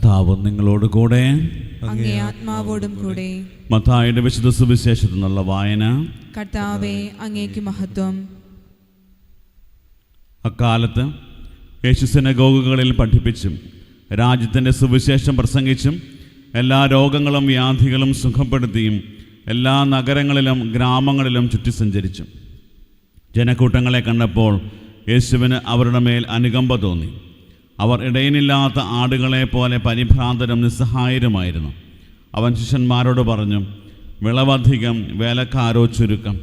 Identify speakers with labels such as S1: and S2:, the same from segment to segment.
S1: കർത്താവ് നിങ്ങളോട് കൂടെ,
S2: അങ്ങേ ആത്മാവോടും കൂടെ.
S1: മത്തായിയുടെ വിശുദ്ധ സുവിശേഷത്തിൽ നിന്നുള്ള വായന.
S2: കർത്താവേ, അങ്ങേക്ക് മഹത്വം.
S1: അക്കാലത്ത് യേശു സിനഗോഗുകളിൽ പഠിപ്പിച്ചും രാജ്യത്തിൻ്റെ സുവിശേഷം പ്രസംഗിച്ചും എല്ലാ രോഗങ്ങളും വ്യാധികളും സുഖപ്പെടുത്തിയും എല്ലാ നഗരങ്ങളിലും ഗ്രാമങ്ങളിലും ചുറ്റി സഞ്ചരിച്ചു. ജനക്കൂട്ടങ്ങളെ കണ്ടപ്പോൾ യേശുവിന് അവരുടെ മേൽ അനുകമ്പ തോന്നി. അവർ ഇടയനില്ലാത്ത ആടുകളെ പോലെ പരിഭ്രാന്തരും നിസ്സഹായരുമായിരുന്നു. അവൻ ശിഷ്യന്മാരോട് പറഞ്ഞു, വിളവധികം, വേലക്കാരോ ചുരുക്കം.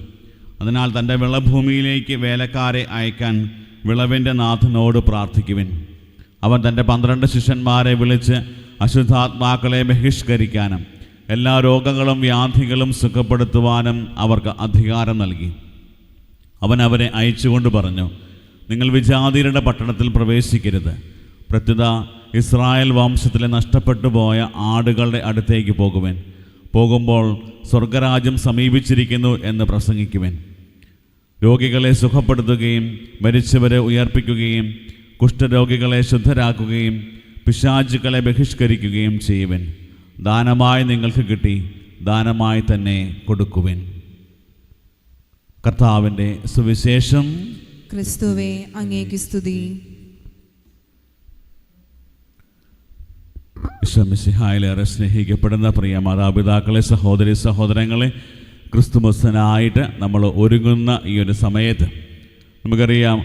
S1: അതിനാൽ തൻ്റെ വിളഭൂമിയിലേക്ക് വേലക്കാരെ അയക്കാൻ വിളവിൻ്റെ നാഥനോട് പ്രാർത്ഥിക്കുവിൻ. അവൻ തൻ്റെ 12 ശിഷ്യന്മാരെ വിളിച്ച് അശുദ്ധാത്മാക്കളെ ബഹിഷ്കരിക്കാനും എല്ലാ രോഗങ്ങളും വ്യാധികളും സുഖപ്പെടുത്തുവാനും അവർക്ക് അധികാരം നൽകി. അവൻ അവരെ അയച്ചുകൊണ്ട് പറഞ്ഞു, നിങ്ങൾ വിജാതിയരുടെ പട്ടണത്തിൽ പ്രവേശിക്കരുത്. പ്രത്യുത ഇസ്രായേൽ വംശത്തിലെ നഷ്ടപ്പെട്ടു പോയ ആടുകളുടെ അടുത്തേക്ക് പോകുവാൻ പോകുമ്പോൾ സ്വർഗരാജ്യം സമീപിച്ചിരിക്കുന്നു എന്ന് പ്രസംഗിക്കുവാൻ. രോഗികളെ സുഖപ്പെടുത്തുകയും മരിച്ചവരെ ഉയർപ്പിക്കുകയും കുഷ്ഠരോഗികളെ ശുദ്ധരാക്കുകയും പിശാചുക്കളെ ബഹിഷ്കരിക്കുകയും ചെയ്യുവൻ. ദാനമായി നിങ്ങൾക്ക് കിട്ടി, ദാനമായി തന്നെ കൊടുക്കുവിൻ. കർത്താവിൻ്റെ സുവിശേഷം.
S2: ക്രിസ്തുവേ, അങ്ങേക്ക് സ്തുതി.
S1: ഈശോമിശിഹായിലേറെ സ്നേഹിക്കപ്പെടുന്ന പ്രിയ മാതാപിതാക്കളെ, സഹോദരി സഹോദരങ്ങളെ, ക്രിസ്തുമസിനായിട്ട് നമ്മൾ ഒരുങ്ങുന്ന ഈ ഒരു സമയത്ത് നമുക്കറിയാം,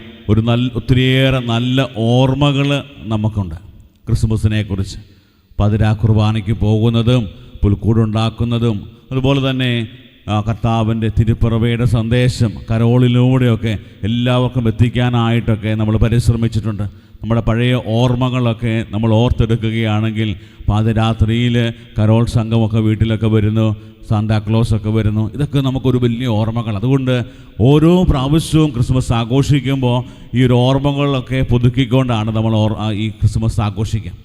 S1: ഒത്തിരിയേറെ നല്ല ഓർമ്മകൾ നമുക്കുണ്ട് ക്രിസ്മസിനെക്കുറിച്ച്. പതിരാ കുർബാനയ്ക്ക് പോകുന്നതും പുൽക്കൂടുണ്ടാക്കുന്നതും അതുപോലെ തന്നെ കർത്താവിൻ്റെ തിരുപ്പിറവയുടെ സന്ദേശം കരോളിലൂടെയൊക്കെ എല്ലാവർക്കും എത്തിക്കാനായിട്ടൊക്കെ നമ്മൾ പരിശ്രമിച്ചിട്ടുണ്ട്. നമ്മുടെ പഴയ ഓർമ്മകളൊക്കെ നമ്മൾ ഓർത്തെടുക്കുകയാണെങ്കിൽ പാതിരാത്രിയിൽ കരോൾ സംഘമൊക്കെ വീട്ടിലൊക്കെ വരുന്നു, സാന്താക്ലോസൊക്കെ വരുന്നു. ഇതൊക്കെ നമുക്കൊരു വലിയ ഓർമ്മകൾ. അതുകൊണ്ട് ഓരോ പ്രാവശ്യവും ക്രിസ്മസ് ആഘോഷിക്കുമ്പോൾ ഈ ഒരു ഓർമ്മകളൊക്കെ പുതുക്കിക്കൊണ്ടാണ് നമ്മൾ ഈ ക്രിസ്മസ് ആഘോഷിക്കുക.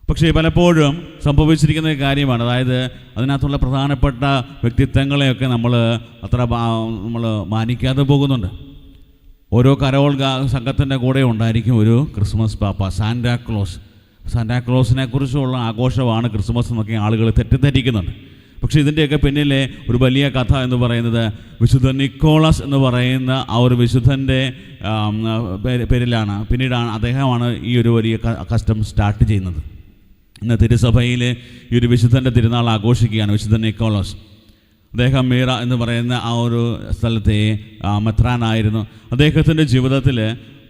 S1: പക്ഷേ പലപ്പോഴും സംഭവിച്ചിരിക്കുന്ന കാര്യമാണ്, അതായത് അതിനകത്തുള്ള പ്രധാനപ്പെട്ട വ്യക്തിത്വങ്ങളെയൊക്കെ നമ്മൾ മാനിക്കാതെ പോകുന്നുണ്ട്. ഓരോ കരോൾ സംഘത്തിൻ്റെ കൂടെ ഉണ്ടായിരിക്കും ഒരു ക്രിസ്മസ് പാപ്പ, സാന്റാക്ലോസ്. സാന്റാക്ലോസിനെ കുറിച്ചുള്ള ആഘോഷമാണ് ക്രിസ്മസ് എന്നൊക്കെ ആളുകൾ തെറ്റിദ്ധരിക്കുന്നുണ്ട്. പക്ഷേ ഇതിൻ്റെയൊക്കെ പിന്നിലെ ഒരു വലിയ കഥ എന്ന് പറയുന്നത് വിശുദ്ധ നിക്കോളാസ് എന്ന് പറയുന്ന ആ ഒരു വിശുദ്ധൻ്റെ പേരിലാണ്. പിന്നീടാണ് അദ്ദേഹമാണ് ഈ ഒരു വലിയ കസ്റ്റം സ്റ്റാർട്ട് ചെയ്യുന്നത്. ഇന്ന് തിരുസഭയിൽ ഈ ഒരു വിശുദ്ധൻ്റെ തിരുനാൾ ആഘോഷിക്കുകയാണ്, വിശുദ്ധ നിക്കോളാസ്. അദ്ദേഹം മീറ എന്ന് പറയുന്ന ആ ഒരു സ്ഥലത്തെ മെത്രാനായിരുന്നു. അദ്ദേഹത്തിൻ്റെ ജീവിതത്തിൽ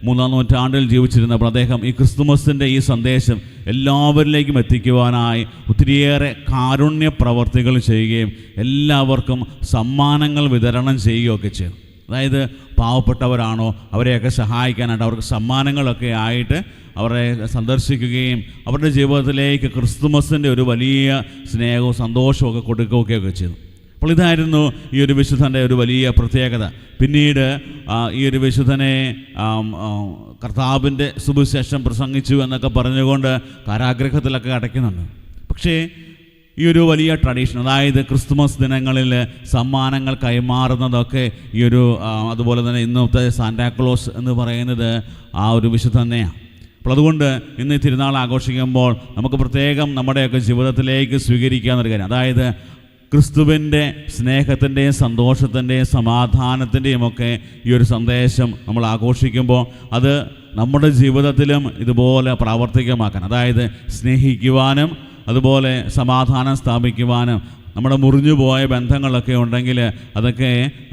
S1: 3-ാം നൂറ്റാണ്ടിൽ ജീവിച്ചിരുന്നപ്പോൾ അദ്ദേഹം ഈ ക്രിസ്തുമസിൻ്റെ ഈ സന്ദേശം എല്ലാവരിലേക്കും എത്തിക്കുവാനായി ഒത്തിരിയേറെ കാരുണ്യ പ്രവർത്തികൾ ചെയ്യുകയും എല്ലാവർക്കും സമ്മാനങ്ങൾ വിതരണം ചെയ്യുകയൊക്കെ ചെയ്തു. അതായത് പാവപ്പെട്ടവരാണോ അവരെയൊക്കെ സഹായിക്കാനായിട്ട് അവർക്ക് സമ്മാനങ്ങളൊക്കെ ആയിട്ട് അവരെ സന്ദർശിക്കുകയും അവരുടെ ജീവിതത്തിലേക്ക് ക്രിസ്തുമസിൻ്റെ ഒരു വലിയ സ്നേഹവും സന്തോഷവും ഒക്കെ കൊടുക്കുകയൊക്കെ ചെയ്തു. അപ്പോൾ ഇതായിരുന്നു ഈ ഒരു വിശുദ്ധൻ്റെ ഒരു വലിയ പ്രത്യേകത. പിന്നീട് ഈ ഒരു വിശുദ്ധനെ കർത്താവിൻ്റെ സുവിശേഷം പ്രസംഗിച്ചു എന്നൊക്കെ പറഞ്ഞുകൊണ്ട് കാരാഗൃഹത്തിലൊക്കെ അടയ്ക്കുന്നുണ്ട്. പക്ഷേ ഈ ഒരു വലിയ ട്രഡീഷൻ, അതായത് ക്രിസ്തുമസ് ദിനങ്ങളിൽ സമ്മാനങ്ങൾ കൈമാറുന്നതൊക്കെ ഈ ഒരു അതുപോലെ തന്നെ ഇന്നത്തെ സാന്റാക്ലോസ് എന്ന് പറയുന്നത് ആ ഒരു വിശുദ്ധ തന്നെയാണ്. അപ്പോൾ അതുകൊണ്ട് ഇന്ന് തിരുനാൾ ആഘോഷിക്കുമ്പോൾ നമുക്ക് പ്രത്യേകം നമ്മുടെയൊക്കെ ജീവിതത്തിലേക്ക് സ്വീകരിക്കാവുന്നൊരു കാര്യം, അതായത് ക്രിസ്തുവിൻ്റെ സ്നേഹത്തിൻ്റെയും സന്തോഷത്തിൻ്റെയും സമാധാനത്തിൻ്റെയും ഒക്കെ ഈ ഒരു സന്ദേശം നമ്മൾ ആഘോഷിക്കുമ്പോൾ അത് നമ്മുടെ ജീവിതത്തിലും ഇതുപോലെ പ്രാവർത്തികമാക്കാൻ, അതായത് സ്നേഹിക്കുവാനും അതുപോലെ സമാധാനം സ്ഥാപിക്കുവാനും നമ്മുടെ മുറിഞ്ഞുപോയ ബന്ധങ്ങളൊക്കെ ഉണ്ടെങ്കിൽ അതൊക്കെ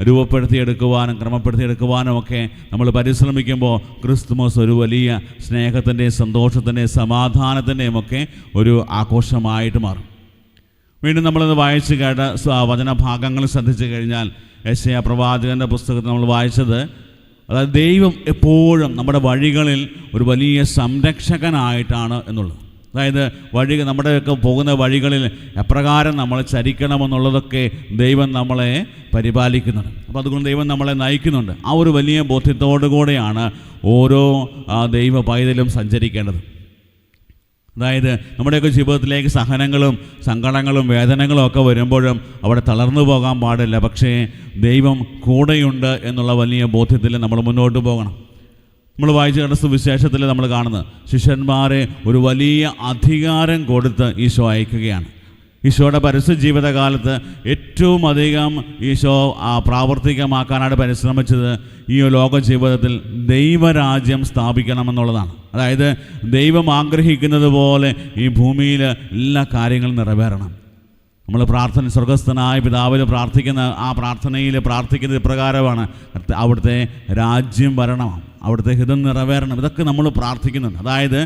S1: രൂപപ്പെടുത്തിയെടുക്കുവാനും ക്രമപ്പെടുത്തിയെടുക്കുവാനും ഒക്കെ നമ്മൾ പരിശ്രമിക്കുമ്പോൾ ക്രിസ്തുമസ് ഒരു വലിയ സ്നേഹത്തിൻ്റെയും സന്തോഷത്തിൻ്റെയും സമാധാനത്തിൻ്റെയും ഒക്കെ ഒരു ആഘോഷമായിട്ട് മാറും. വീണ്ടും നമ്മളിന്ന് വായിച്ച് കേട്ട വചനഭാഗങ്ങൾ ശ്രദ്ധിച്ചു കഴിഞ്ഞാൽ യെശയ്യാ പ്രവാചകൻ്റെ പുസ്തകത്തിൽ നമ്മൾ വായിച്ചത്, അതായത് ദൈവം എപ്പോഴും നമ്മുടെ വഴികളിൽ ഒരു വലിയ സംരക്ഷകനായിട്ടാണ് എന്നുള്ളത്. അതായത് നമ്മുടെയൊക്കെ പോകുന്ന വഴികളിൽ എപ്രകാരം നമ്മൾ ചരിക്കണമെന്നുള്ളതൊക്കെ ദൈവം നമ്മളെ പരിപാലിക്കുന്നുണ്ട്. അപ്പോൾ അതുകൊണ്ട് ദൈവം നമ്മളെ നയിക്കുന്നുണ്ട്. ആ ഒരു വലിയ ബോധ്യത്തോടു കൂടെയാണ് ഓരോ ദൈവ പൈതലും സഞ്ചരിക്കേണ്ടത്. അതായത് നമ്മുടെയൊക്കെ ജീവിതത്തിലേക്ക് സഹനങ്ങളും സങ്കടങ്ങളും വേദനകളും ഒക്കെ വരുമ്പോഴും അവിടെ തളർന്നു പോകാൻ പാടില്ല. പക്ഷേ ദൈവം കൂടെയുണ്ട് എന്നുള്ള വലിയ ബോധ്യത്തിൽ നമ്മൾ മുന്നോട്ട് പോകണം. നമ്മൾ വായിച്ച കണ്ട സുവിശേഷത്തിൽ നമ്മൾ കാണുന്നത് ശിഷ്യന്മാരെ ഒരു വലിയ അധികാരം കൊടുത്ത് ഈശോ അയക്കുകയാണ്. ഈശോയുടെ പരസ്യ ജീവിതകാലത്ത് ഏറ്റവും അധികം ഈശോ പ്രാവർത്തികമാക്കാനായിട്ട് പരിശ്രമിച്ചത് ഈ ലോക ജീവിതത്തിൽ ദൈവരാജ്യം സ്ഥാപിക്കണമെന്നുള്ളതാണ്. അതായത് ദൈവം ആഗ്രഹിക്കുന്നത് പോലെ ഈ ഭൂമിയിൽ എല്ലാ കാര്യങ്ങളും നിറവേറണം. നമ്മൾ പ്രാർത്ഥന സ്വർഗസ്ഥനായ പിതാവിൽ പ്രാർത്ഥിക്കുന്ന ആ പ്രാർത്ഥനയിൽ പ്രാർത്ഥിക്കുന്നത് ഇപ്രകാരമാണ്: അവിടുത്തെ രാജ്യം വരണം, അവിടുത്തെ ഹിതം നിറവേറണം. ഇതൊക്കെ നമ്മൾ പ്രാർത്ഥിക്കുന്നുണ്ട്. അതായത്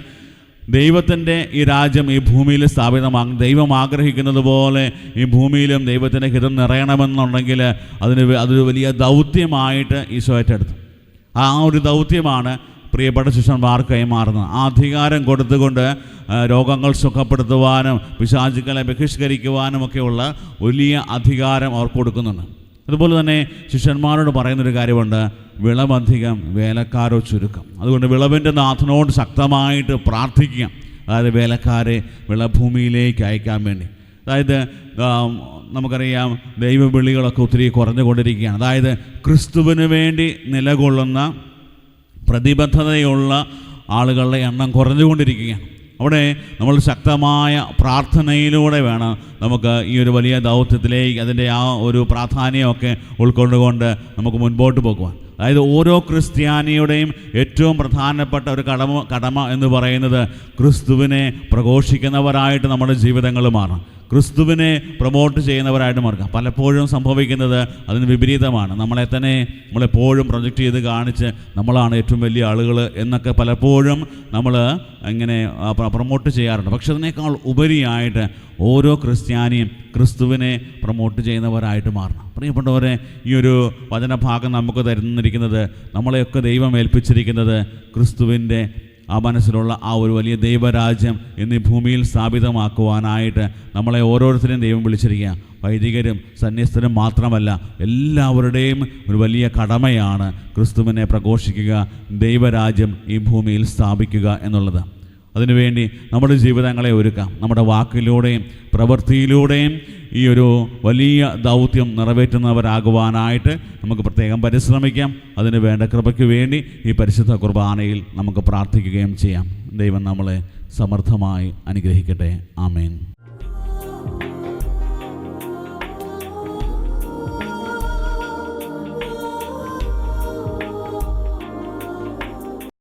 S1: ദൈവത്തിൻ്റെ ഈ രാജ്യം ഈ ഭൂമിയിൽ സ്ഥാപിതമാകും. ദൈവം ആഗ്രഹിക്കുന്നത് പോലെ ഈ ഭൂമിയിലും ദൈവത്തിൻ്റെ ഹിതം നിറയണമെന്നുണ്ടെങ്കിൽ അതൊരു വലിയ ദൗത്യമായിട്ട് ഈശോ ഏറ്റെടുത്തു. ആ ഒരു ദൗത്യമാണ് പ്രിയപ്പെട്ട ശിഷ്യന്മാർക്ക് കൈമാറുന്നത്. ആ അധികാരം കൊടുത്തുകൊണ്ട് രോഗങ്ങൾ സുഖപ്പെടുത്തുവാനും പിശാചുക്കളെ ബഹിഷ്കരിക്കുവാനുമൊക്കെയുള്ള വലിയ അധികാരം അവർക്ക് കൊടുക്കുന്നുണ്ട്. അതുപോലെ തന്നെ ശിഷ്യന്മാരോട് പറയുന്നൊരു കാര്യമുണ്ട്: വിളവധികം വേലക്കാരോ ചുരുക്കം. അതുകൊണ്ട് വിളവിൻ്റെ നാഥനോട് ശക്തമായിട്ട് പ്രാർത്ഥിക്കുക. അതായത് വേലക്കാരെ വിളഭൂമിയിലേക്ക് അയക്കാൻ വേണ്ടി. അതായത് നമുക്കറിയാം ദൈവവിളികളൊക്കെ ഒത്തിരി കുറഞ്ഞുകൊണ്ടിരിക്കുകയാണ്. അതായത് ക്രിസ്തുവിന് വേണ്ടി നിലകൊള്ളുന്ന പ്രതിബദ്ധതയുള്ള ആളുകളുടെ എണ്ണം കുറഞ്ഞുകൊണ്ടിരിക്കുകയാണ്. അവിടെ നമ്മൾ ശക്തമായ പ്രാർത്ഥനയിലൂടെ വേണം നമുക്ക് ഈ ഒരു വലിയ ദൗത്യത്തിലേക്ക് അതിൻ്റെ ആ ഒരു പ്രാധാന്യമൊക്കെ ഉൾക്കൊണ്ടുകൊണ്ട് നമുക്ക് മുൻപോട്ട് പോകുവാൻ. അതായത് ഓരോ ക്രിസ്ത്യാനിയുടെയും ഏറ്റവും പ്രധാനപ്പെട്ട ഒരു കടമ എന്ന് പറയുന്നത് ക്രിസ്തുവിനെ പ്രഘോഷിക്കുന്നവരായിട്ട് നമ്മുടെ ജീവിതങ്ങൾ മാറണം, ക്രിസ്തുവിനെ പ്രൊമോട്ട് ചെയ്യുന്നവരായിട്ട് മാറുക. പലപ്പോഴും സംഭവിക്കുന്നത് അതിന് വിപരീതമാണ്. നമ്മളെപ്പോഴും പ്രൊജക്റ്റ് ചെയ്ത് കാണിച്ച് നമ്മളാണ് ഏറ്റവും വലിയ ആളുകൾ എന്നൊക്കെ പലപ്പോഴും നമ്മൾ ഇങ്ങനെ പ്രൊമോട്ട് ചെയ്യാറുണ്ട്. പക്ഷെ അതിനേക്കാൾ ഉപരിയായിട്ട് ഓരോ ക്രിസ്ത്യാനിയും ക്രിസ്തുവിനെ പ്രൊമോട്ട് ചെയ്യുന്നവരായിട്ട് മാറണം. പ്രിയപ്പെട്ടവരെ, ഈ ഒരു വചനഭാഗം നമുക്ക് തരുന്നിരിക്കുന്നത്, നമ്മളെയൊക്കെ ദൈവം ഏൽപ്പിച്ചിരിക്കുന്നത് ക്രിസ്തുവിൻ്റെ ആ മനസ്സിലുള്ള ആ ഒരു വലിയ ദൈവരാജ്യം എന്നീ ഭൂമിയിൽ സ്ഥാപിതമാക്കുവാനായിട്ട് നമ്മളെ ഓരോരുത്തരെയും ദൈവം വിളിച്ചിരിക്കുക. വൈദികരും സന്യസ്തരും മാത്രമല്ല, എല്ലാവരുടെയും ഒരു വലിയ കടമയാണ് ക്രിസ്തുവിനെ പ്രഘോഷിക്കുക, ദൈവരാജ്യം ഈ ഭൂമിയിൽ സ്ഥാപിക്കുക എന്നുള്ളത്. അതിനുവേണ്ടി നമ്മുടെ ജീവിതങ്ങളെ ഒരുക്കാം. നമ്മുടെ വാക്കിലൂടെയും പ്രവൃത്തിയിലൂടെയും ഈ ഒരു വലിയ ദൗത്യം നിറവേറ്റുന്നവരാകുവാനായിട്ട് നമുക്ക് പ്രത്യേകം പരിശ്രമിക്കാം. അതിന് വേണ്ട കൃപയ്ക്ക് വേണ്ടി ഈ പരിശുദ്ധ കുർബാനയിൽ നമുക്ക് പ്രാർത്ഥിക്കുകയും ചെയ്യാം. ദൈവം നമ്മളെ സമർത്ഥമായി അനുഗ്രഹിക്കട്ടെ. ആമേൻ.